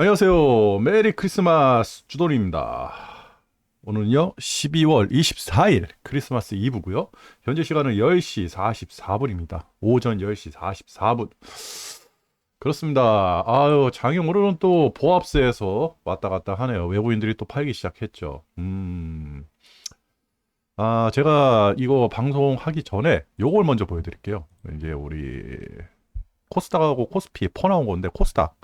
안녕하세요. 메리 크리스마스 주돈입니다. 오늘은요, 12월 24일 크리스마스 이브고요. 현재 시간은 10시 44분입니다. 오전 10시 44분. 그렇습니다. 아유, 장이 오늘은 또 보합세에서 왔다 갔다 하네요. 외국인들이 또 팔기 시작했죠. 제가 이거 방송하기 전에 요걸 먼저 보여드릴게요. 이제 우리 코스닥하고 코스피 퍼 나온 건데, 코스닥.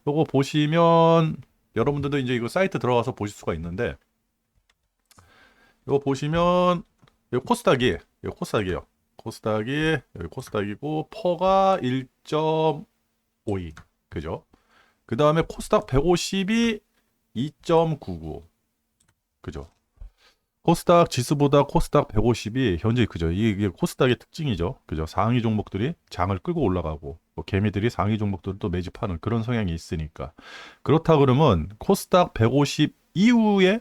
요거 보시면 여러분들도 이제 이거 사이트 들어가서 보실 수가 있는데 요거 보시면 요 코스닥이 요 코스닥이에요. 코스닥이 여기 코스닥이고 퍼가 1.52 그죠? 그 다음에 코스닥 150이 2.99 그죠? 코스닥 지수보다 코스닥 150이 현재 그죠? 이게 코스닥의 특징이죠. 그죠? 상위 종목들이 장을 끌고 올라가고 뭐 개미들이 상위 종목들을 또 매집하는 그런 성향이 있으니까. 그렇다 그러면 코스닥 150 이후에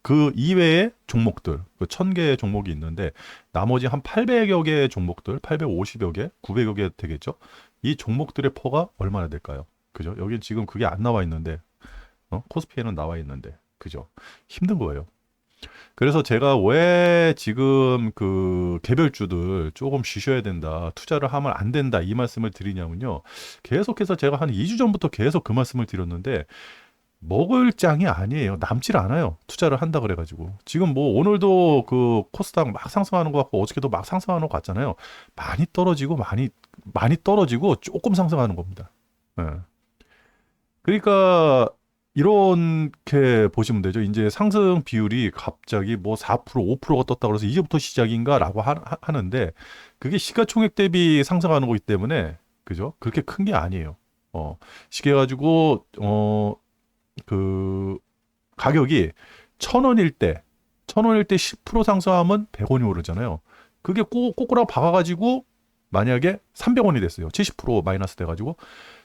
그 이외의 종목들, 그 1000개의 종목이 있는데 나머지 한 800여 개의 종목들, 850여 개, 900여 개 되겠죠? 이 종목들의 퍼가 얼마나 될까요? 그죠? 여긴 지금 그게 안 나와 있는데 코스피에는 나와 있는데 그죠? 힘든 거예요. 그래서 제가 왜 지금 그 개별주들 조금 쉬셔야 된다, 투자를 하면 안 된다 이 말씀을 드리냐면요. 계속해서 제가 한 2주 전부터 계속 그 말씀을 드렸는데 먹을 장이 아니에요. 남질 않아요. 투자를 한다 그래가지고. 지금 뭐 오늘도 그 코스닥 막 상승하는 것 같고 어저께도 막 상승하는 것 같잖아요. 많이 떨어지고 많이 떨어지고 조금 상승하는 겁니다. 예. 그러니까 이렇게 보시면 되죠. 이제 상승 비율이 갑자기 뭐 4%, 5%가 떴다 그래서 이제부터 시작인가라고 하는데 그게 시가총액 대비 상승하는 거기 때문에 그죠? 그렇게 큰 게 아니에요. 시계 가지고 그 가격이 1,000원일 때 1,000원일 때 10% 상승하면 100원이 오르잖아요. 그게 꼬꾸라 박아가지고 만약에 300원이 됐어요. 70% 마이너스 돼가지고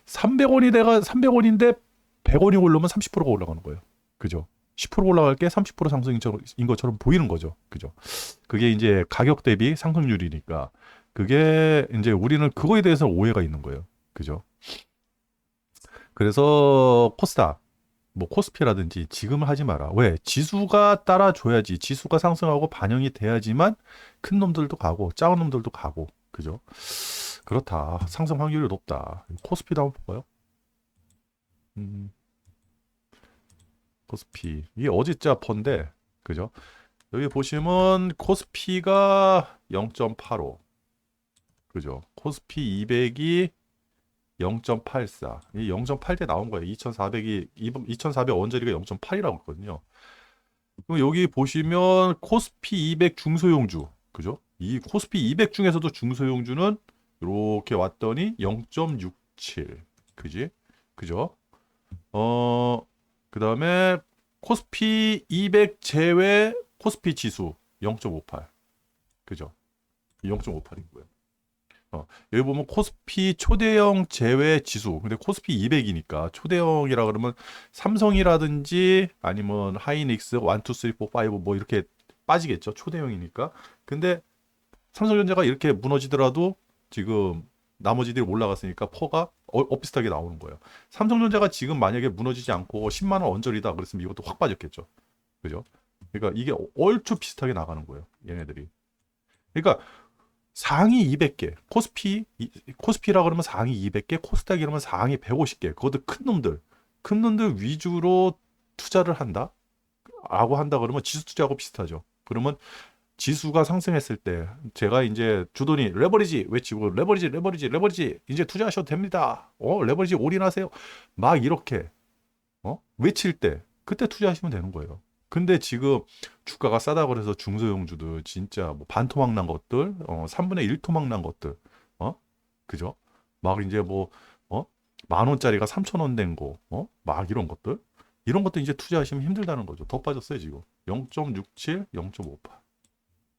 300원인데 100원이 오르면 30%가 올라가는 거예요. 그죠? 10% 올라갈 게 30% 상승인 것처럼 보이는 거죠. 그죠? 그게 이제 가격 대비 상승률이니까 그게 이제 우리는 그거에 대해서 오해가 있는 거예요. 그죠? 그래서 코스닥 뭐 코스피라든지 지금 하지 마라. 왜? 지수가 따라줘야지. 지수가 상승하고 반영이 돼야지만 큰 놈들도 가고 작은 놈들도 가고. 그죠? 그렇다. 상승 확률이 높다. 코스피도 한번 볼까요? 음, 코스피. 이게 어제자 펀데. 그죠? 여기 보시면 코스피가 0.85. 그죠? 코스피 200이 0.84. 이 0.8대 나온 거예요. 2400 원저리가 0.8이라고 했거든요. 그럼 여기 보시면 코스피 200 중소형주, 그죠? 이 코스피 200 중에서도 중소형주는 이렇게 왔더니 0.67, 그지? 그죠? 어, 그 다음에 코스피 200 제외 코스피 지수 0.58, 그죠? 0.58이고요. 여기 보면 코스피 초대형 제외 지수. 근데 코스피 200이니까 초대형이라 그러면 삼성이라든지 아니면 하이닉스 1, 2, 3, 4, 5 뭐 이렇게 빠지겠죠. 초대형이니까. 근데 삼성전자가 이렇게 무너지더라도 지금 나머지들이 올라갔으니까 퍼가 비슷하게 나오는 거예요. 삼성전자가 지금 만약에 무너지지 않고 10만 원 언저리다 그랬으면 이것도 확 빠졌겠죠. 그죠? 그러니까 이게 얼추 비슷하게 나가는 거예요. 얘네들이. 그러니까 상위 200개, 코스피라 그러면 상위 200개, 코스닥이 그러면 상위 150개. 그것도 큰 놈들 위주로 투자를 한다? 라고 한다 그러면 지수 투자하고 비슷하죠. 그러면 지수가 상승했을 때 제가 이제 주돈이 레버리지 외치고 레버리지 이제 투자하셔도 됩니다. 레버리지 올인하세요. 막 이렇게 외칠 때 그때 투자하시면 되는 거예요. 근데 지금 주가가 싸다 그래서 중소형주들 진짜 뭐 반토막 난 것들, 3분의 1 토막 난 것들, 그죠? 막 이제 뭐, 10,000원짜리가 3,000원 된 거, 막 이런 것도 이제 투자하시면 힘들다는 거죠. 더 빠졌어요, 지금. 0.67, 0.58.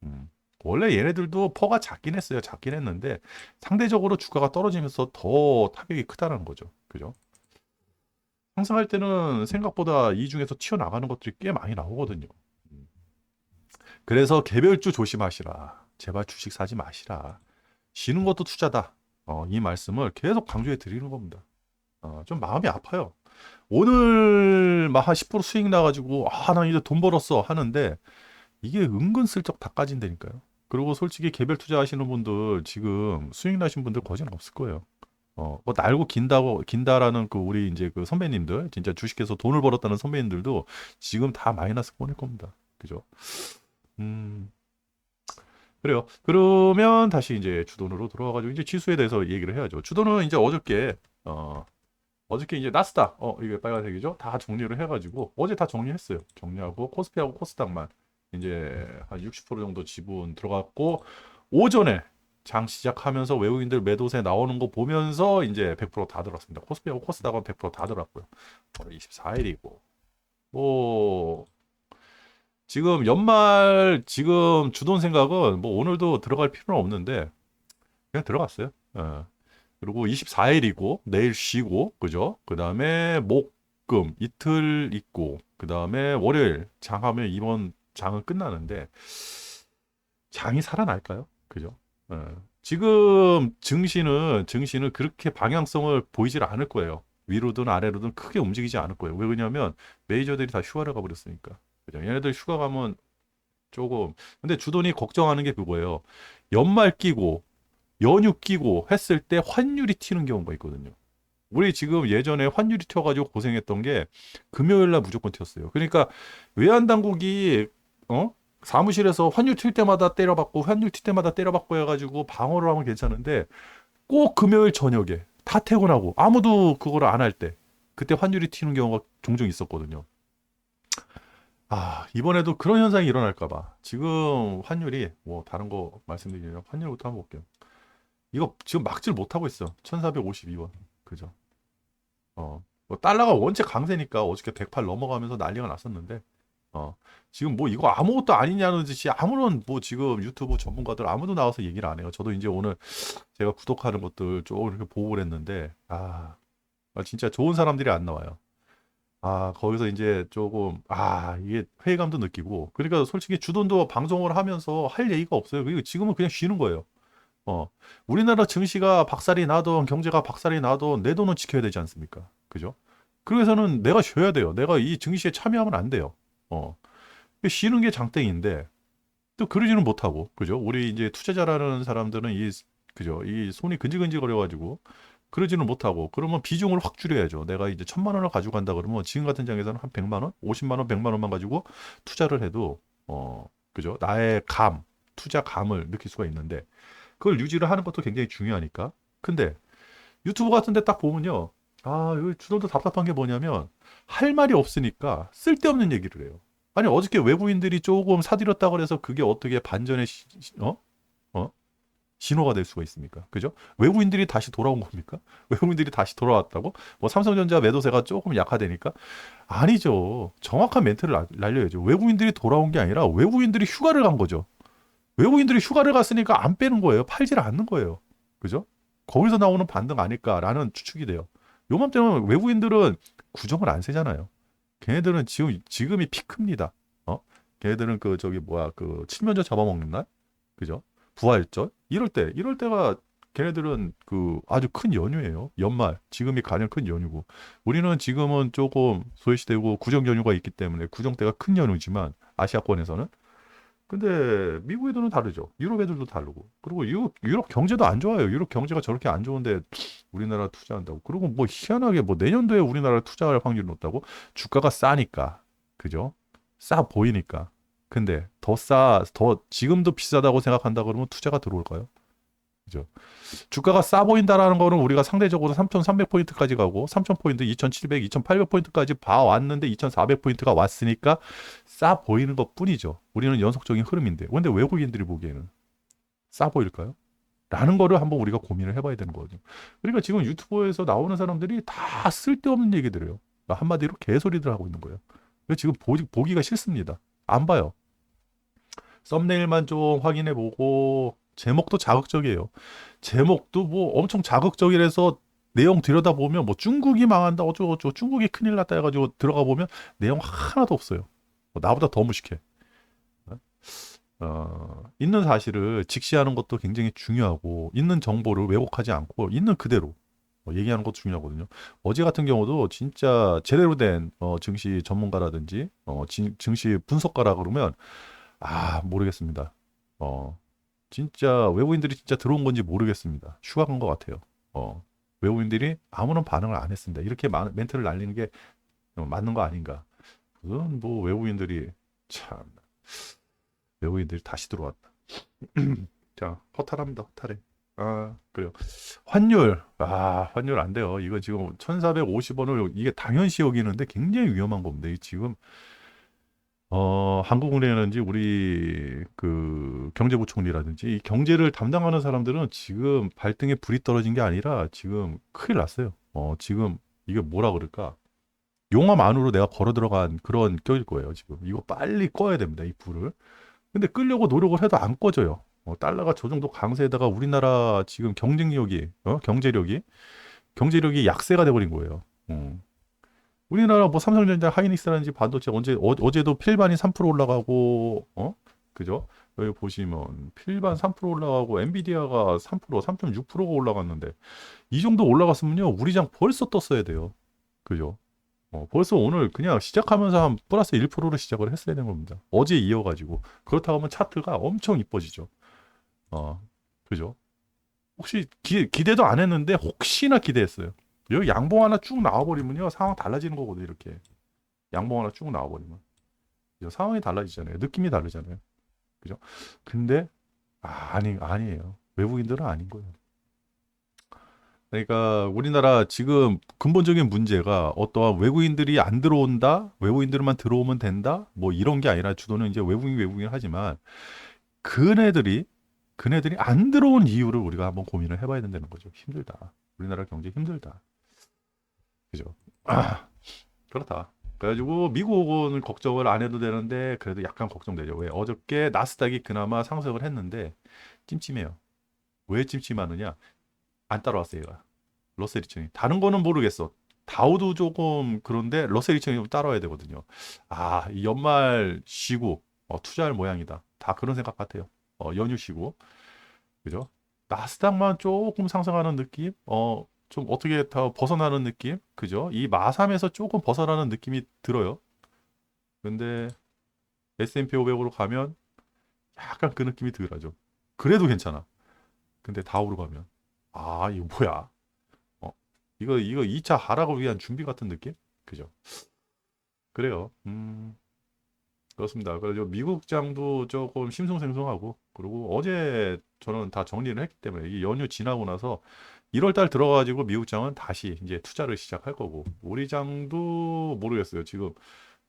음. 원래 얘네들도 퍼가 작긴 했어요. 작긴 했는데 상대적으로 주가가 떨어지면서 더 타격이 크다는 거죠. 그죠? 상승할 때는 생각보다 이 중에서 튀어나가는 것들이 꽤 많이 나오거든요. 음. 그래서 개별주 조심하시라. 제발 주식 사지 마시라. 쉬는 것도 투자다. 이 말씀을 계속 강조해 드리는 겁니다. 좀 마음이 아파요. 오늘 막 한 10% 수익 나가지고 나 이제 돈 벌었어 하는데 이게 은근슬쩍 다 까진다니까요. 그리고 솔직히 개별 투자하시는 분들 지금 수익 나신 분들 거진 없을 거예요. 뭐 날고 긴다라는 그 우리 이제 그 선배님들 진짜 주식해서 돈을 벌었다는 선배님들도 지금 다 마이너스 보낼 겁니다. 그죠? 음, 그래요. 그러면 다시 이제 주돈으로 돌아와가지고 이제 지수에 대해서 얘기를 해야죠. 주돈은 이제 어저께 이제 나스닥, 이게 빨간색이죠? 다 정리를 해가지고 어제 다 정리했어요. 정리하고 코스피하고 코스닥만 이제 한 60% 정도 지분 들어갔고 오전에 장 시작하면서 외국인들 매도세 나오는 거 보면서 이제 100%다 들어갔습니다. 코스피하고 코스닥은 100%다 들어갔고요. 오늘 24일이고 뭐 지금 연말 지금 주돈 생각은 뭐 오늘도 들어갈 필요는 없는데 그냥 들어갔어요. 그리고 24일이고 내일 쉬고 그죠? 그다음에 목, 금 이틀 있고 그다음에 월요일 장하면 이번 장은 끝나는데 장이 살아날까요? 그죠? 지금 증시는 그렇게 방향성을 보이질 않을 거예요. 위로든 아래로든 크게 움직이지 않을 거예요. 왜 그러냐면 메이저들이 다 휴가를 가버렸으니까. 그죠? 얘네들 휴가 가면 조금 근데 주돈이 걱정하는 게 그거예요. 연말 끼고 연휴 끼고 했을 때 환율이 튀는 경우가 있거든요. 우리 지금 예전에 환율이 튀어가지고 고생했던 게 금요일 날 무조건 튀었어요. 그러니까 외환 당국이 사무실에서 환율 튈 때마다 때려받고 환율 튈 때마다 때려받고 해가지고 방어를 하면 괜찮은데 꼭 금요일 저녁에 다 퇴근하고 아무도 그걸 안 할 때 그때 환율이 튀는 경우가 종종 있었거든요. 이번에도 그런 현상이 일어날까 봐. 지금 환율이 뭐 다른 거 말씀드리면 환율부터 한번 볼게요. 이거 지금 막질 못하고 있어. 1452원. 그죠? 뭐 달러가 원체 강세니까 어저께 108 넘어가면서 난리가 났었는데, 어, 지금 뭐 이거 아무것도 아니냐는 듯이 아무런 뭐 지금 유튜브 전문가들 아무도 나와서 얘기를 안 해요. 저도 이제 오늘 제가 구독하는 것들 쭉 이렇게 보고 그랬는데, 진짜 좋은 사람들이 안 나와요. 거기서 이제 조금, 이게 회의감도 느끼고, 그러니까 솔직히 주돈도 방송을 하면서 할 얘기가 없어요. 그리고 지금은 그냥 쉬는 거예요. 어, 우리나라 증시가 박살이 나던 경제가 박살이 나던 내 돈은 지켜야 되지 않습니까? 그죠? 그래서는 내가 쉬어야 돼요. 내가 이 증시에 참여하면 안 돼요. 어, 쉬는 게 장땡인데 또 그러지는 못하고, 그죠? 우리 이제 투자자라는 사람들은 그죠? 이 손이 근질근질거려가지고 그러지는 못하고 그러면 비중을 확 줄여야죠. 내가 이제 1,000만 원을 가지고 간다 그러면 지금 같은 장에서는 한 100만 원, 50만 원, 100만 원만 가지고 투자를 해도 그죠? 나의 투자 감을 느낄 수가 있는데 그걸 유지를 하는 것도 굉장히 중요하니까. 근데 유튜브 같은 데 딱 보면요. 여기 주도도 답답한 게 뭐냐면 할 말이 없으니까 쓸데없는 얘기를 해요. 아니 어저께 외국인들이 조금 사들였다 그래서 그게 어떻게 반전의 어? 신호가 될 수가 있습니까? 그죠? 외국인들이 다시 돌아온 겁니까? 외국인들이 다시 돌아왔다고? 뭐 삼성전자 매도세가 조금 약화되니까? 아니죠. 정확한 멘트를 날려야죠. 외국인들이 돌아온 게 아니라 외국인들이 휴가를 간 거죠. 외국인들이 휴가를 갔으니까 안 빼는 거예요. 팔지를 않는 거예요. 그죠? 거기서 나오는 반등 아닐까라는 추측이 돼요. 요맘때는 외국인들은 구정을 안 세잖아요. 걔네들은 지금이 피크입니다. 걔네들은 그 칠면조 잡아먹는 날, 그죠? 부활절 이럴 때가 걔네들은 그 아주 큰 연휴예요. 연말 지금이 가장 큰 연휴고 우리는 지금은 조금 소외시되고 구정 연휴가 있기 때문에 구정 때가 큰 연휴지만 아시아권에서는 근데 미국 애들은 다르죠. 유럽 애들도 다르고. 그리고 유럽 경제도 안 좋아요. 유럽 경제가 저렇게 안 좋은데 우리나라 투자한다고. 그리고 뭐 희한하게 뭐 내년도에 우리나라 투자할 확률이 높다고? 주가가 싸니까. 그죠? 싸 보이니까. 근데 더 지금도 비싸다고 생각한다 그러면 투자가 들어올까요? 그죠? 주가가 싸 보인다라는 거는 우리가 상대적으로 3,300포인트까지 가고 3,000포인트, 2,700, 2,800포인트까지 봐왔는데 2,400포인트가 왔으니까 싸 보이는 것 뿐이죠. 우리는 연속적인 흐름인데. 근데 외국인들이 보기에는 싸 보일까요? 라는 거를 한번 우리가 고민을 해봐야 되는 거죠. 그러니까 지금 유튜브에서 나오는 사람들이 다 쓸데없는 얘기들 해요. 그러니까 한마디로 개소리들 하고 있는 거예요. 그래서 지금 보기가 싫습니다. 안 봐요. 썸네일만 좀 확인해 보고 제목도 자극적이에요. 제목도 뭐 엄청 자극적이라서 내용 들여다보면 뭐 중국이 망한다 어쩌고저쩌고 중국이 큰일 났다 해가지고 들어가 보면 내용 하나도 없어요. 나보다 더 무식해. 있는 사실을 직시하는 것도 굉장히 중요하고 있는 정보를 왜곡하지 않고 있는 그대로 얘기하는 것도 중요하거든요. 어제 같은 경우도 진짜 제대로 된 증시 전문가라든지 증시 분석가라 그러면 모르겠습니다. 어, 진짜 외국인들이 진짜 들어온 건지 모르겠습니다. 휴가간 것 같아요. 외국인들이 아무런 반응을 안 했습니다. 이렇게 멘트를 날리는 게 맞는 거 아닌가? 그건 뭐 외국인들이 참 외국인들이 다시 들어왔다. 자, 허탈합니다. 허탈해. 그래요. 환율 안 돼요. 이거 지금 1,450원을 이게 당연시 여기는데 굉장히 위험한 겁니다. 이 지금 한국은행이라든지 우리 그 경제부총리라든지 이 경제를 담당하는 사람들은 지금 발등에 불이 떨어진 게 아니라 지금 큰일 났어요. 지금 이게 뭐라 그럴까? 용암 안으로 내가 걸어 들어간 그런 격일 거예요, 지금. 이거 빨리 꺼야 됩니다, 이 불을. 근데 끌려고 노력을 해도 안 꺼져요. 달러가 저 정도 강세에다가 우리나라 지금 경제력이 약세가 돼버린 거예요. 우리나라 뭐 삼성전자, 하이닉스라든지 반도체 어제도 필반이 3% 올라가고 그죠? 여기 보시면 필반 3% 올라가고 엔비디아가 3%, 3.6%가 올라갔는데 이 정도 올라갔으면요 우리 장 벌써 떴어야 돼요. 그죠? 벌써 오늘 그냥 시작하면서 한 플러스 1%로 시작을 했어야 되는 겁니다. 어제 이어가지고 그렇다고 하면 차트가 엄청 이뻐지죠. 어, 그죠? 혹시 기대도 안 했는데 혹시나 기대했어요. 여기 양봉 하나 쭉 나와버리면요 상황 달라지는 거거든요. 이렇게 양봉 하나 쭉 나와버리면 상황이 달라지잖아요. 느낌이 다르잖아요. 그죠? 근데 아니에요. 외국인들은 아닌 거예요. 그러니까 우리나라 지금 근본적인 문제가 어떠한 외국인들이 안 들어온다, 외국인들만 들어오면 된다, 뭐 이런 게 아니라 주도는 이제 외국인 하지만 그네들이 그네들이 안 들어온 이유를 우리가 한번 고민을 해봐야 된다는 거죠. 힘들다. 우리나라 경제 힘들다. 그죠? 그렇다. 그래가지고 미국은 걱정을 안 해도 되는데 그래도 약간 걱정되죠. 왜? 어저께 나스닥이 그나마 상승을 했는데 찜찜해요. 왜 찜찜하느냐? 안 따라왔어요, 얘가. 러셀 2천이. 다른 거는 모르겠어. 다우도 조금 그런데 러셀 2천이 좀 따라와야 되거든요. 이 연말 쉬고 투자할 모양이다. 다 그런 생각 같아요. 연휴 쉬고. 그죠? 나스닥만 조금 상승하는 느낌? 좀 어떻게 더 벗어나는 느낌? 그죠? 이 마삼에서 조금 벗어나는 느낌이 들어요. 근데 S&P 500으로 가면 약간 그 느낌이 덜하죠. 그래도 괜찮아. 근데 다우로 가면 이거 뭐야? 어, 이거 2차 하락을 위한 준비 같은 느낌? 그죠? 그래요. 그렇습니다. 그래서 미국장도 조금 심승생성하고 그리고 어제 저는 다 정리를 했기 때문에 이 연휴 지나고 나서 1월 달 들어가가지고 미국장은 다시 이제 투자를 시작할 거고 우리 장도 모르겠어요. 지금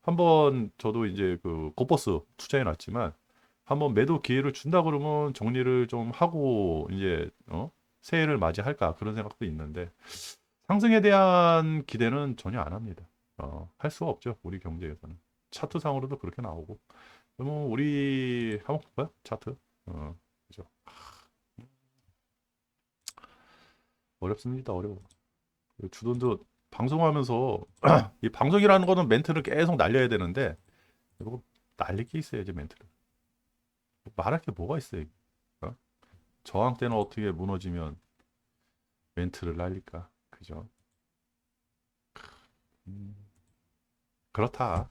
한번 저도 이제 그 고버스 투자해 놨지만 한번 매도 기회를 준다 그러면 정리를 좀 하고 이제 새해를 맞이할까 그런 생각도 있는데 상승에 대한 기대는 전혀 안 합니다. 할 수가 없죠. 우리 경제에서는. 차트상으로도 그렇게 나오고. 그러면 우리 한번 볼까요? 차트. 그죠. 어렵습니다. 어려워. 주돈도 방송하면서 이 방송이라는 거는 멘트를 계속 날려야 되는데 이거 날릴 게 있어야지 멘트를. 말할 게 뭐가 있어요. 어? 저항 때는 어떻게 무너지면 멘트를 날릴까. 그죠. 음, 그렇다.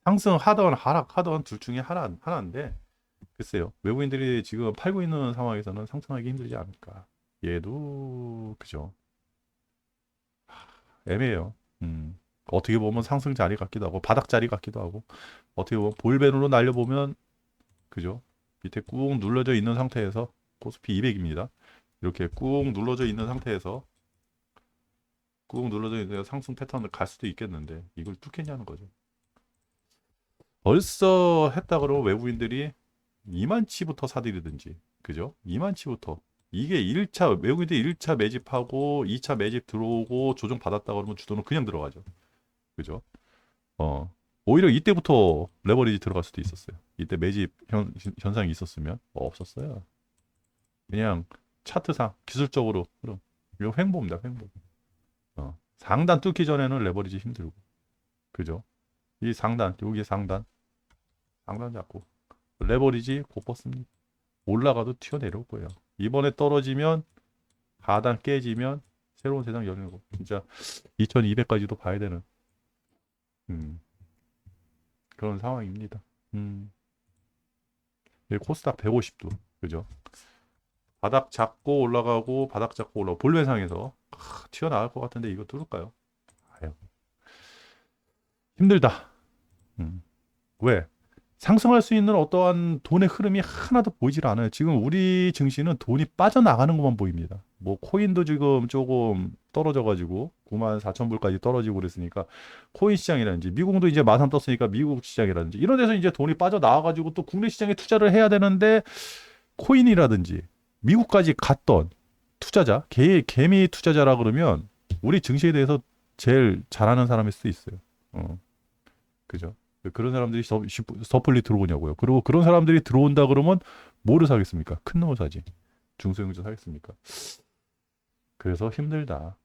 상승하던 하락하던 둘 중에 하나인데 글쎄요. 외국인들이 지금 팔고 있는 상황에서는 상승하기 힘들지 않을까. 얘도 그죠. 애매해요. 어떻게 보면 상승 자리 같기도 하고 바닥 자리 같기도 하고 어떻게 보면 볼펜으로 날려보면 그죠. 밑에 꾹 눌러져 있는 상태에서 코스피 200입니다. 이렇게 꾹 눌러져 있는 상태에서 꾹 눌러져 있는 상승 패턴을 갈 수도 있겠는데 이걸 뚫겠냐는 거죠. 벌써 했다 그러면 외국인들이 이만치부터 사들이든지 그죠? 이만치부터 이게 1차 외국인들이 1차 매집하고 2차 매집 들어오고 조정 받았다 그러면 주도는 그냥 들어가죠. 그죠? 어. 오히려 이때부터 레버리지 들어갈 수도 있었어요. 이때 매집 현상이 있었으면 없었어요. 그냥 차트상 기술적으로 그럼 이거 횡보입니다. 횡보. 상단 뚫기 전에는 레버리지 힘들고 그죠? 이 상단 여기 상단 잡고 레버리지 곧 뻗습니다. 올라가도 튀어내려올 거예요. 이번에 떨어지면 하단 깨지면 새로운 세상 열리는 거. 진짜 2200까지도 봐야 되는 음, 그런 상황입니다. 음. 코스닥 150도. 그죠? 바닥 잡고 올라가고 바닥 잡고 올라가고 볼매상에서 튀어나갈 것 같은데 이거 뚫을까요? 아유, 힘들다. 음. 왜? 상승할 수 있는 어떠한 돈의 흐름이 하나도 보이질 않아요. 지금 우리 증시는 돈이 빠져나가는 것만 보입니다. 뭐 코인도 지금 조금 떨어져가지고 94,000불까지 떨어지고 그랬으니까 코인 시장이라든지 미국도 이제 마삼 떴으니까 미국 시장이라든지 이런 데서 이제 돈이 빠져나와가지고 또 국내 시장에 투자를 해야 되는데 코인이라든지 미국까지 갔던 투자자, 개미 투자자라 그러면 우리 증시에 대해서 제일 잘하는 사람일 수도 있어요. 그죠? 그런 사람들이 섣불리 들어오냐고요. 그리고 그런 사람들이 들어온다 그러면 뭐를 사겠습니까? 큰 놈을 사지. 중소형주 사겠습니까? 그래서 힘들다.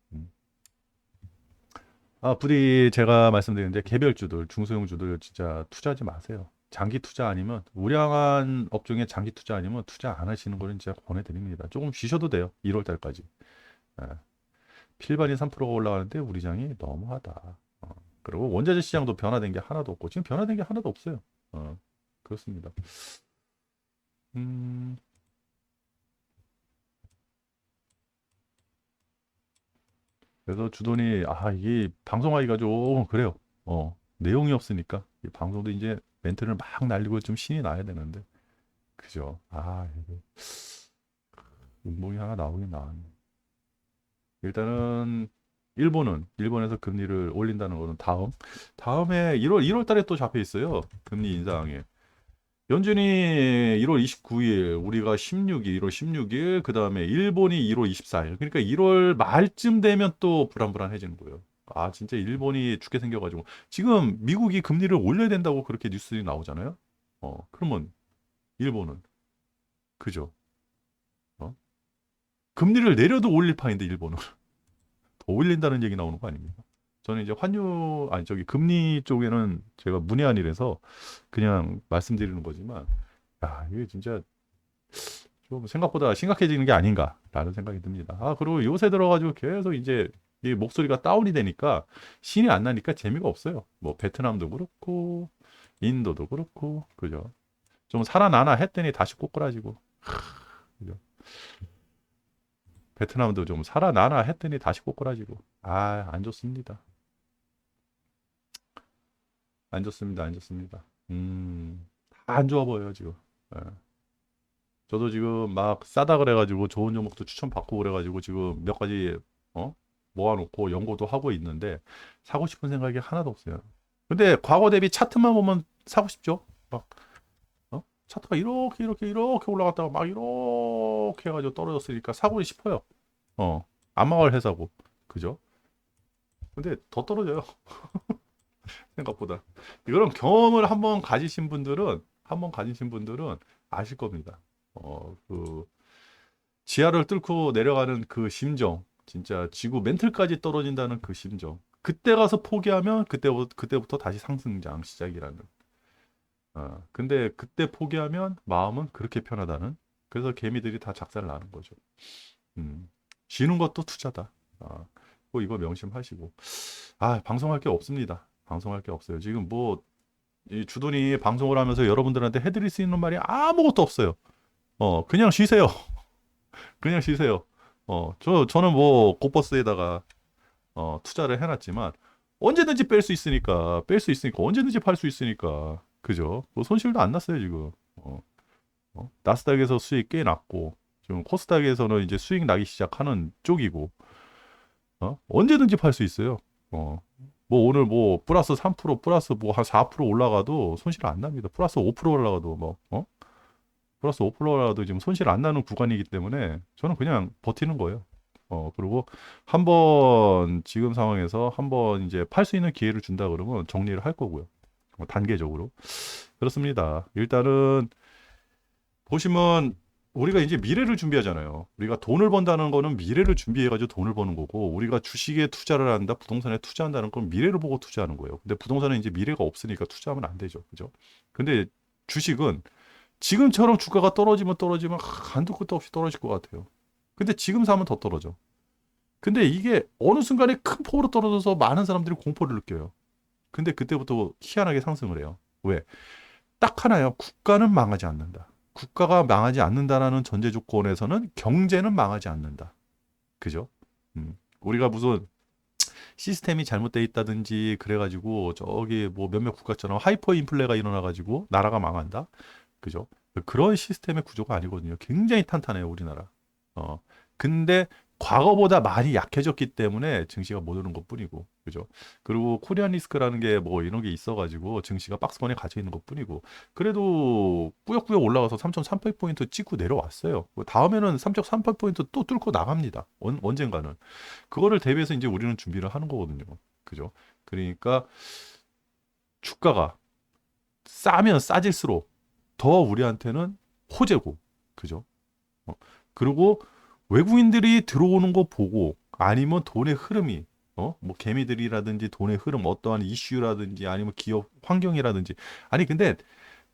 부디 제가 말씀드리는데 개별주들, 중소형주들 진짜 투자하지 마세요. 장기 투자 아니면 우량한 업종에 장기 투자 아니면 투자 안 하시는 거는 진짜 권해드립니다. 조금 쉬셔도 돼요. 1월 달까지. 예. 필반이 3%가 올라가는데 우리 장이 너무하다. 그리고 원자재 시장도 변화된 게 하나도 없고 지금 변화된 게 하나도 없어요. 그렇습니다. 음, 그래서 주돈이 이게 방송하기가 좀 그래요. 내용이 없으니까 이 방송도 이제 멘트를 막 날리고 좀 신이 나야 되는데 그죠? 이게 운봉이 하나 나오긴 나왔네. 일단은 일본에서 금리를 올린다는 거는 다음에 1월 달에 또 잡혀 있어요. 금리 인상에. 연준이 1월 29일, 우리가 16일, 1월 16일, 그 다음에 일본이 1월 24일. 그러니까 1월 말쯤 되면 또 불안불안해지는 거예요. 진짜 일본이 죽게 생겨가지고. 지금 미국이 금리를 올려야 된다고 그렇게 뉴스들이 나오잖아요. 그러면 일본은, 그죠? 어? 금리를 내려도 올릴 판인데, 일본은. 더 올린다는 얘기 나오는 거 아닙니까? 저는 이제 금리 쪽에는 제가 문외한이라서 그냥 말씀드리는 거지만, 이게 진짜 좀 생각보다 심각해지는 게 아닌가라는 생각이 듭니다. 그리고 요새 들어가지고 계속 이제 이 목소리가 다운이 되니까 신이 안 나니까 재미가 없어요. 뭐 베트남도 그렇고 인도도 그렇고 그죠? 좀 살아나나 했더니 다시 꼬꾸라지고 그죠? 베트남도 좀 살아나나 했더니 다시 꼬꾸라지고 안 좋습니다. 안 좋습니다. 안 좋습니다. 다 안 좋아 보여요 지금. 예. 저도 지금 막 싸다 그래가지고 좋은 종목도 추천받고 그래가지고 지금 몇 가지 어? 모아놓고 연구도 하고 있는데 사고 싶은 생각이 하나도 없어요. 근데 과거 대비 차트만 보면 사고 싶죠. 막 차트가 이렇게 올라갔다가 막 이렇게 해가지고 떨어졌으니까 사고 싶어요. 안마을 회사고 그죠? 근데 더 떨어져요. 생각보다. 이런 경험을 한번 가지신 분들은 아실 겁니다. 그 지하를 뚫고 내려가는 그 심정, 진짜 지구 멘틀까지 떨어진다는 그 심정. 그때 가서 포기하면 그때부터 다시 상승장 시작이라는. 근데 그때 포기하면 마음은 그렇게 편하다는. 그래서 개미들이 다 작살을 나는 거죠. 음, 쉬는 것도 투자다. 꼭 이거 명심하시고. 방송할 게 없습니다. 방송할 게 없어요. 지금 뭐, 이 주돈이 방송을 하면서 여러분들한테 해드릴 수 있는 말이 아무것도 없어요. 그냥 쉬세요. 그냥 쉬세요. 저는 뭐 고버스에다가 투자를 해놨지만 언제든지 뺄 수 있으니까 언제든지 팔 수 있으니까 그죠? 뭐 손실도 안 났어요 지금. 나스닥에서 수익 꽤 났고 지금 코스닥에서는 이제 수익 나기 시작하는 쪽이고 언제든지 팔 수 있어요. 뭐 오늘 뭐 플러스 3% 플러스 뭐 한 4% 올라가도 손실 안 납니다. 플러스 5% 올라가도 플러스 5%라도 지금 손실 안 나는 구간이기 때문에 저는 그냥 버티는 거예요. 그리고 한번 지금 상황에서 한번 이제 팔 수 있는 기회를 준다 그러면 정리를 할 거고요. 단계적으로. 그렇습니다. 일단은 보시면 우리가 이제 미래를 준비하잖아요. 우리가 돈을 번다는 거는 미래를 준비해가지고 돈을 버는 거고, 우리가 주식에 투자를 한다, 부동산에 투자한다는 건 미래를 보고 투자하는 거예요. 근데 부동산은 이제 미래가 없으니까 투자하면 안 되죠. 그죠? 근데 주식은 지금처럼 주가가 떨어지면 한도 끝도 없이 떨어질 것 같아요. 근데 지금 사면 더 떨어져. 근데 이게 어느 순간에 큰 폭으로 떨어져서 많은 사람들이 공포를 느껴요. 근데 그때부터 희한하게 상승을 해요. 왜? 딱 하나요. 국가는 망하지 않는다. 국가가 망하지 않는다라는 전제 조건에서는 경제는 망하지 않는다. 그죠? 우리가 무슨 시스템이 잘못돼 있다든지 그래가지고 저기 뭐 몇몇 국가처럼 하이퍼 인플레가 일어나가지고 나라가 망한다. 그죠? 그런 시스템의 구조가 아니거든요. 굉장히 탄탄해요, 우리나라. 어. 근데 과거보다 많이 약해졌기 때문에 증시가 못 오른 것뿐이고, 그죠? 그리고 코리안 리스크라는 게 뭐 이런 게 있어가지고 증시가 박스권에 갇혀 있는 것뿐이고, 그래도 꾸역꾸역 올라가서 3.38포인트 찍고 내려왔어요. 다음에는 3.38포인트 또 뚫고 나갑니다. 언젠가는. 그거를 대비해서 이제 우리는 준비를 하는 거거든요. 그죠? 그러니까 주가가 싸면 싸질수록 더 우리한테는 호재고, 그죠? 어, 그리고 외국인들이 들어오는 거 보고 아니면 돈의 흐름이 뭐 개미들이라든지 돈의 흐름 어떠한 이슈라든지 아니면 기업 환경이라든지 아니 근데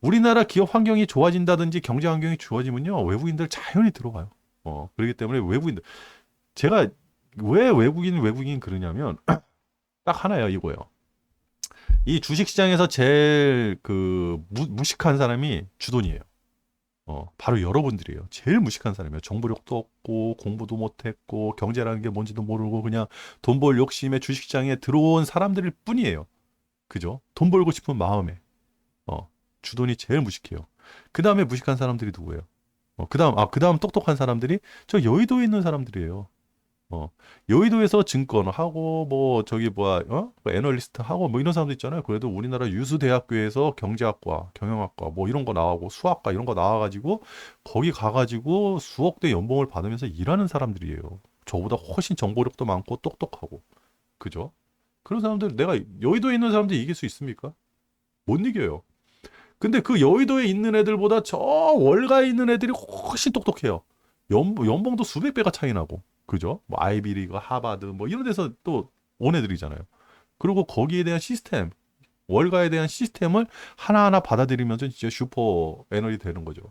우리나라 기업 환경이 좋아진다든지 경제 환경이 좋아지면요 외국인들 자연히 들어와요. 그렇기 때문에 외국인들 제가 왜 외국인 그러냐면 딱 하나예요 이거예요. 이 주식시장에서 제일 그 무식한 사람이 주돈이에요. 바로 여러분들이에요. 제일 무식한 사람이에요. 정보력도 없고 공부도 못했고 경제라는 게 뭔지도 모르고 그냥 돈 벌 욕심에 주식시장에 들어온 사람들일 뿐이에요. 그죠? 돈 벌고 싶은 마음에. 어, 주돈이 제일 무식해요. 그 다음에 무식한 사람들이 누구예요? 그 다음 똑똑한 사람들이 저 여의도에 있는 사람들이에요. 어, 여의도에서 증권 하고 뭐 저기 뭐야 뭐 애널리스트 하고 뭐 이런 사람도 있잖아요. 그래도 우리나라 유수 대학교에서 경제학과, 경영학과 뭐 이런 거 나오고 수학과 이런 거 나와가지고 거기 가가지고 수억대 연봉을 받으면서 일하는 사람들이에요. 저보다 훨씬 정보력도 많고 똑똑하고 그죠? 그런 사람들 내가 여의도에 있는 사람들 이길 수 있습니까? 못 이겨요. 근데 그 여의도에 있는 애들보다 저 월가에 있는 애들이 훨씬 똑똑해요. 연봉도 수백 배가 차이 나고. 그죠? 뭐 아이비리그, 하버드 뭐 이런 데서 또 온 애들이잖아요. 그리고 거기에 대한 시스템, 월가에 대한 시스템을 하나하나 받아들이면서 진짜 슈퍼 에너지 되는 거죠.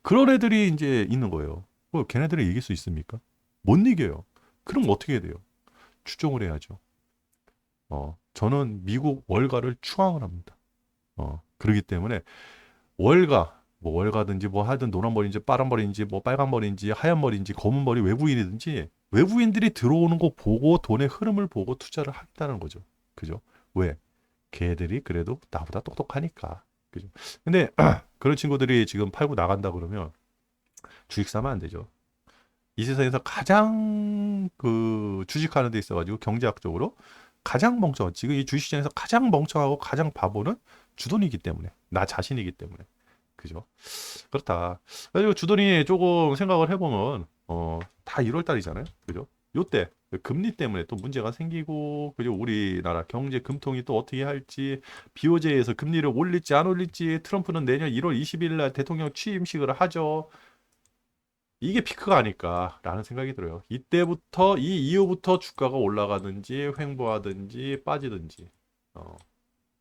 그런 애들이 이제 있는 거예요. 걔네들을 이길 수 있습니까? 못 이겨요. 그럼 어떻게 해야 돼요? 추종을 해야죠. 저는 미국 월가를 추앙을 합니다. 그렇기 때문에 월가 뭐 월가든지 뭐 하든 노란 머리인지 파란 머리인지 뭐 빨간 머리인지 하얀 머리인지 검은 머리 외국인이든지 외국인들이 들어오는 거 보고 돈의 흐름을 보고 투자를 하겠다는 거죠. 그죠? 왜? 걔들이 그래도 나보다 똑똑하니까. 그죠? 근데 그런 친구들이 지금 팔고 나간다 그러면 주식 사면 안 되죠. 이 세상에서 가장 그 주식하는 데 있어가지고 경제학적으로 가장 멍청한 지금 이 주식시장에서 가장 멍청하고 가장 바보는 주돈이기 때문에 나 자신이기 때문에 그죠? 그렇다. 그리고 주돈이 조금 생각을 해보면 다 1월 달이잖아요. 그죠? 요때 금리 때문에 또 문제가 생기고 그죠? 우리나라 경제 금통이 또 어떻게 할지 BOJ에서 금리를 올릴지 안 올릴지 트럼프는 내년 1월 20일 날 대통령 취임식을 하죠. 이게 피크가 아닐까라는 생각이 들어요. 이때부터 이 이후부터 주가가 올라가든지 횡보하든지 빠지든지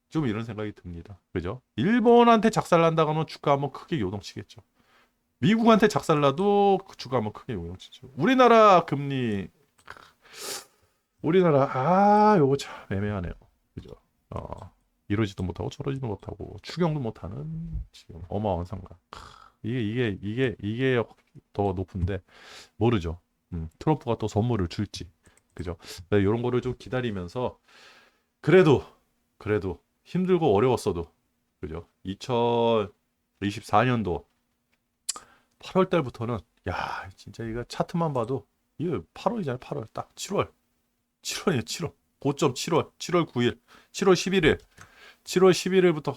좀 이런 생각이 듭니다. 그죠? 일본한테 작살난다고 하면 주가 한번 크게 요동치겠죠. 미국한테 작살나도 그 주가 한번 크게 요동치죠. 우리나라 금리 우리나라 요거 참 애매하네요. 그죠? 이러지도 못하고 저러지도 못하고 추경도 못하는 지금 어마어마한 상황. 이게 더 높은데 모르죠. 트럼프가 또 선물을 줄지. 그죠? 이런 거를 좀 기다리면서 그래도 힘들고 어려웠어도 그죠? 2024년도 8월 달부터는 야 진짜 이거 차트만 봐도 이거 8월이잖아요. 8월 딱 7월이에요. 7월 고점 7월 9일 7월 11일 7월 11일부터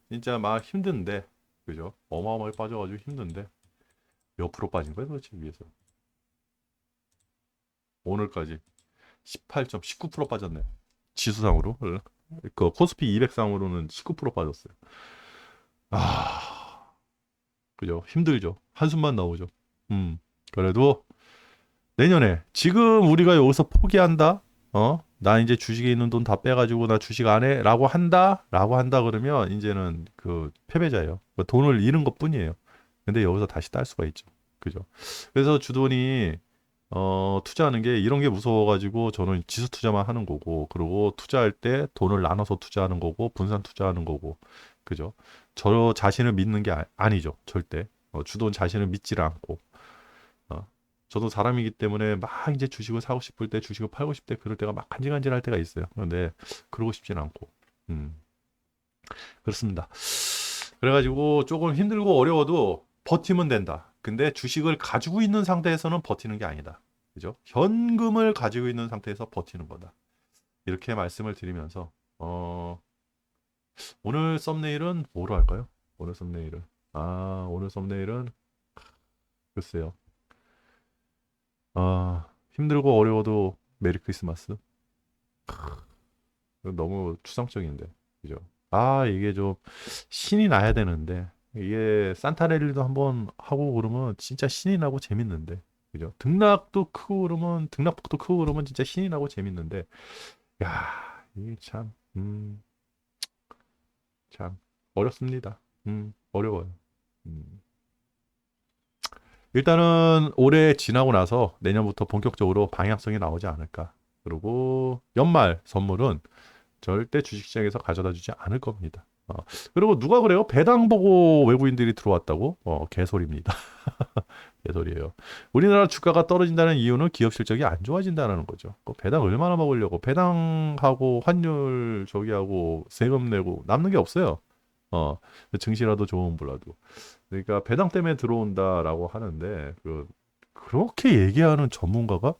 진짜 막 힘든데 그죠? 어마어마하게 빠져가지고 힘든데 몇 프로 빠진 거예요 도대체 위에서 오늘까지 19% 빠졌네 지수상으로 그 코스피 200상으로는 19% 빠졌어요. 아 그죠? 힘들죠. 한숨만 나오죠. 그래도 내년에 지금 우리가 여기서 포기한다. 나 이제 주식에 있는 돈 다 빼가지고 나 주식 안 해. 라고 한다 그러면 이제는 그 패배자예요. 그 돈을 잃은 것 뿐이에요. 근데 여기서 다시 딸 수가 있죠. 그죠? 그래서 주돈이 투자하는 게 이런 게 무서워가지고 저는 지수 투자만 하는 거고, 그리고 투자할 때 돈을 나눠서 투자하는 거고, 분산 투자하는 거고, 그죠? 저 자신을 믿는 게 아니죠, 절대. 주돈 자신을 믿지를 않고, 어, 저도 사람이기 때문에 막 이제 주식을 사고 싶을 때, 주식을 팔고 싶을 때, 그럴 때가 막 간질간질할 때가 있어요. 그런데 그러고 싶진 않고, 음, 그렇습니다. 그래가지고 조금 힘들고 어려워도 버티면 된다. 근데 주식을 가지고 있는 상태에서는 버티는 게 아니다. 그죠? 현금을 가지고 있는 상태에서 버티는 거다. 이렇게 말씀을 드리면서 오늘 썸네일은 뭐로 할까요? 오늘 썸네일은 오늘 썸네일은 글쎄요. 힘들고 어려워도 메리 크리스마스. 너무 추상적인데. 그죠? 이게 좀 신이 나야 되는데 이게 산타랠리도 한번 하고 그러면 진짜 신이 나고 재밌는데. 그죠? 등락도 크고 그러면 등락폭도 크고 그러면 진짜 신이 나고 재밌는데 야, 이게 참 어렵습니다. 어려워요. 음. 일단은 올해 지나고 나서 내년부터 본격적으로 방향성이 나오지 않을까. 그리고 연말 선물은 절대 주식시장에서 가져다 주지 않을 겁니다. 그리고 누가 그래요? 배당 보고 외국인들이 들어왔다고? 개소리입니다. 개소리예요. 우리나라 주가가 떨어진다는 이유는 기업 실적이 안 좋아진다는 거죠. 그 배당 얼마나 먹으려고? 배당하고 환율 저기하고 세금 내고 남는 게 없어요. 어, 증시라도 좋으면 몰라도. 그러니까 배당 때문에 들어온다라고 하는데 그렇게 얘기하는 전문가가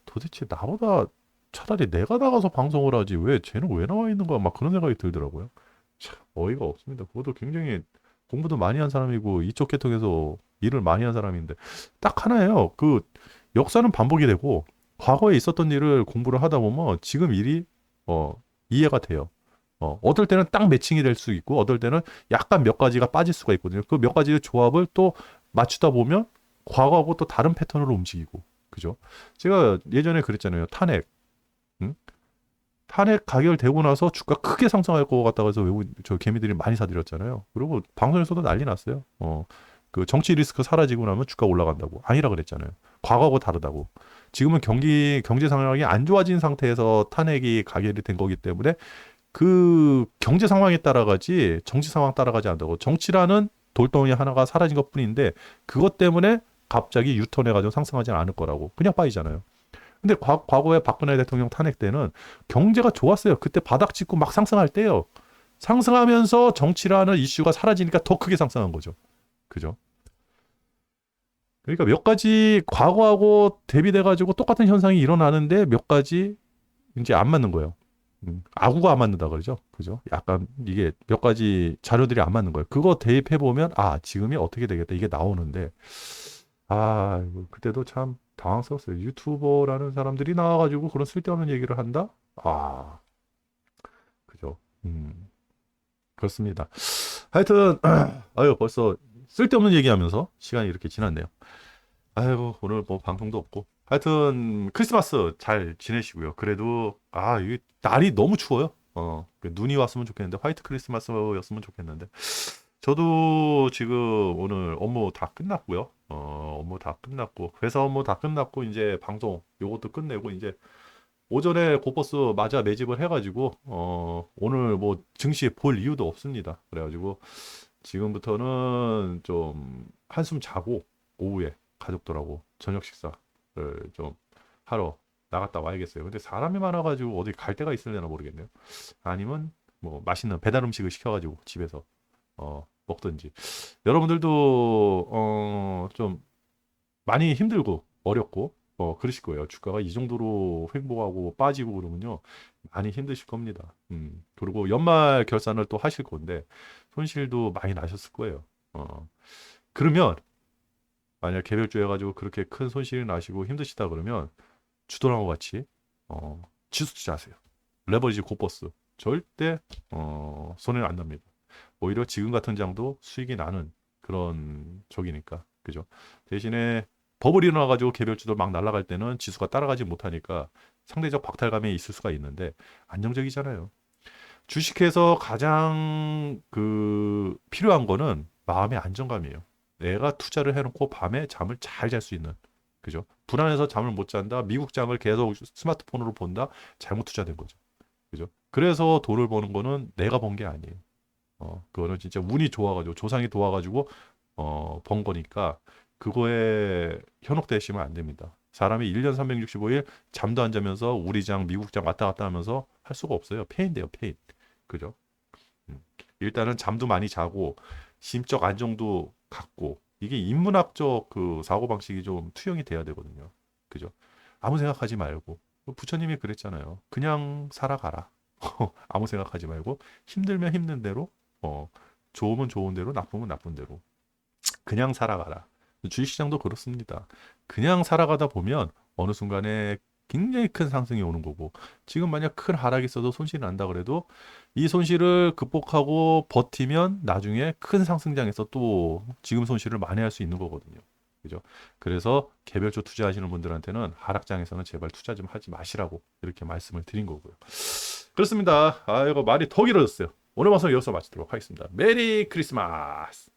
도대체 나보다 차라리 내가 나가서 방송을 하지 왜 쟤는 왜 나와 있는 거야? 막 그런 생각이 들더라고요. 참 어이가 없습니다. 그것도 굉장히 공부도 많이 한 사람이고 이쪽 계통에서 일을 많이 한 사람인데 딱 하나예요. 그 역사는 반복이 되고 과거에 있었던 일을 공부를 하다 보면 지금 일이 어, 이해가 돼요. 어떨 때는 딱 매칭이 될 수 있고 어떨 때는 약간 몇 가지가 빠질 수가 있거든요. 그 몇 가지의 조합을 또 맞추다 보면 과거하고 또 다른 패턴으로 움직이고 그죠? 제가 예전에 그랬잖아요. 탄핵. 응? 탄핵 가결되고 나서 주가 크게 상승할 것 같다고 해서 외국 저 개미들이 많이 사들였잖아요. 그리고 방송에서도 난리 났어요. 그 정치 리스크 사라지고 나면 주가 올라간다고. 아니라 그랬잖아요. 과거하고 다르다고. 지금은 경제 상황이 안 좋아진 상태에서 탄핵이 가결이 된 거기 때문에 그 경제 상황에 따라가지 정치 상황 따라가지 않는다고. 정치라는 돌덩이 하나가 사라진 것 뿐인데 그것 때문에 갑자기 유턴해가지고 상승하지 않을 거라고. 그냥 빠지잖아요. 근데 과거에 박근혜 대통령 탄핵 때는 경제가 좋았어요. 그때 바닥 찍고 막 상승할 때요. 상승하면서 정치라는 이슈가 사라지니까 더 크게 상승한 거죠. 그죠? 그러니까 몇 가지 과거하고 대비돼가지고 똑같은 현상이 일어나는데 몇 가지 이제 안 맞는 거예요. 아구가 안 맞는다 그러죠. 그죠? 약간 이게 몇 가지 자료들이 안 맞는 거예요. 그거 대입해 보면 지금이 어떻게 되겠다 이게 나오는데 그때도 참 당황스러웠어요. 유튜버라는 사람들이 나와가지고 그런 쓸데없는 얘기를 한다? 그죠? 그렇습니다. 하여튼 벌써 쓸데없는 얘기하면서 시간이 이렇게 지났네요. 아이고 오늘 뭐 방송도 없고 하여튼 크리스마스 잘 지내시고요. 그래도 이 날이 너무 추워요. 눈이 왔으면 좋겠는데 화이트 크리스마스였으면 좋겠는데 저도 지금 오늘 업무 다 끝났고요. 업무 다 끝났고 회사 업무 다 끝났고 이제 방송 요것도 끝내고 이제 오전에 고버스 맞아 매집을 해가지고 오늘 뭐 증시 볼 이유도 없습니다. 그래가지고 지금부터는 좀 한숨 자고 오후에 가족들하고 저녁 식사를 좀 하러 나갔다 와야겠어요. 근데 사람이 많아가지고 어디 갈 데가 있을려나 모르겠네요. 아니면 뭐 맛있는 배달 음식을 시켜가지고 집에서 먹든지. 여러분들도 좀 많이 힘들고 어렵고 그러실 거예요. 주가가 이 정도로 횡보하고 빠지고 그러면요. 많이 힘드실 겁니다. 그리고 연말 결산을 또 하실 건데 손실도 많이 나셨을 거예요. 그러면 만약 개별주 해가지고 그렇게 큰 손실이 나시고 힘드시다 그러면 주도랑과 같이 지수 투자하세요. 레버리지 고버스 절대 손해는 안 납니다. 오히려 지금 같은 장도 수익이 나는 그런 적이니까 그죠. 대신에 버블이 일어나가지고 개별주도 막 날아갈 때는 지수가 따라가지 못하니까 상대적 박탈감이 있을 수가 있는데 안정적이잖아요. 주식해서 가장 필요한 거는 마음의 안정감이에요. 내가 투자를 해놓고 밤에 잠을 잘 잘 수 있는 그죠? 불안해서 잠을 못 잔다. 미국장을 계속 스마트폰으로 본다. 잘못 투자된 거죠. 그죠? 그래서 돈을 버는 거는 내가 번 게 아니에요. 그거는 진짜 운이 좋아가지고 조상이 도와가지고 번 거니까 그거에 현혹되시면 안 됩니다. 사람이 1년 365일 잠도 안 자면서 우리장, 미국장 왔다 갔다 하면서 할 수가 없어요. 페인 돼요, 페인. 그죠? 음. 일단은 잠도 많이 자고 심적 안정도 갖고 이게 인문학적 그 사고방식이 좀 투영이 돼야 되거든요. 그죠? 아무 생각하지 말고 부처님이 그랬잖아요. 그냥 살아가라. 아무 생각하지 말고 힘들면 힘든 대로 좋으면 좋은 대로 나쁘면 나쁜 대로 그냥 살아가라. 주식시장도 그렇습니다. 그냥 살아가다 보면 어느 순간에 굉장히 큰 상승이 오는 거고 지금 만약 큰 하락이 있어도 손실이 난다 그래도 이 손실을 극복하고 버티면 나중에 큰 상승장에서 또 지금 손실을 만회할 수 있는 거거든요. 그죠? 그래서 개별적 투자하시는 분들한테는 하락장에서는 제발 투자 좀 하지 마시라고 이렇게 말씀을 드린 거고요. 그렇습니다. 이거 말이 더 길어졌어요. 오늘 방송 여기서 마치도록 하겠습니다. 메리 크리스마스!